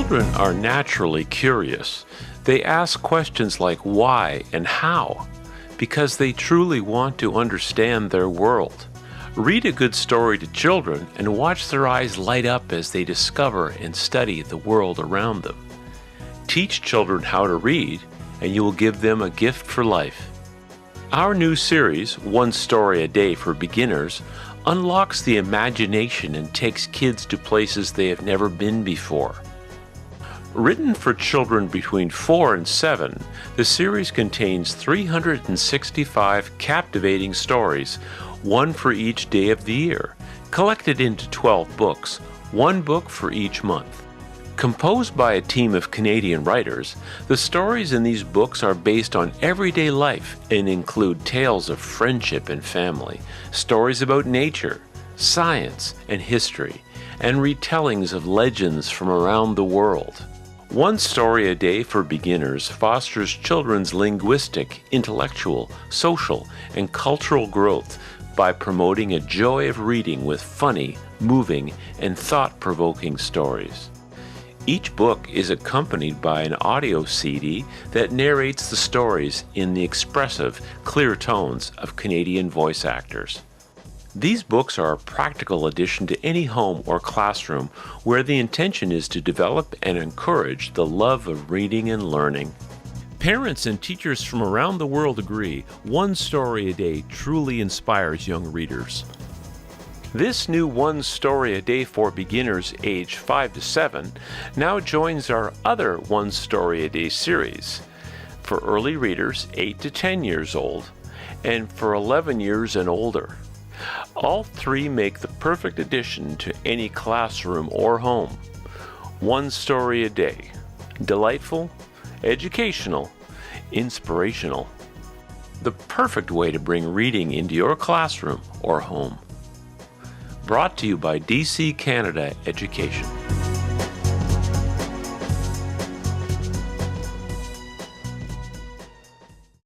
Children are naturally curious. They ask questions like why and how, because they truly want to understand their world. Read a good story to children and watch their eyes light up as they discover and study the world around them. Teach children how to read, and you will give them a gift for life. Our new series, One Story a Day for Beginners, unlocks the imagination and takes kids to places they have never been before. Written for children between 4 and 7, the series contains 365 captivating stories, one for each day of the year, collected into 12 books, one book for each month. Composed by a team of Canadian writers, the stories in these books are based on everyday life and include tales of friendship and family, stories about nature, science, and history, and retellings of legends from around the world. One Story a Day for Beginners fosters children's linguistic, intellectual, social, and cultural growth by promoting a joy of reading with funny, moving, and thought-provoking stories. Each book is accompanied by an audio CD that narrates the stories in the expressive, clear tones of Canadian voice actors. These books are a practical addition to any home or classroom where the intention is to develop and encourage the love of reading and learning. Parents and teachers from around the world agree One Story a Day truly inspires young readers. This new One Story a Day for Beginners age 5 to 7 now joins our other One Story a Day series for early readers 8 to 10 years old and for 11 years and older. All three make the perfect addition to any classroom or home. One story a day. Delightful, educational, inspirational. The perfect way to bring reading into your classroom or home. Brought to you by DC Canada Education.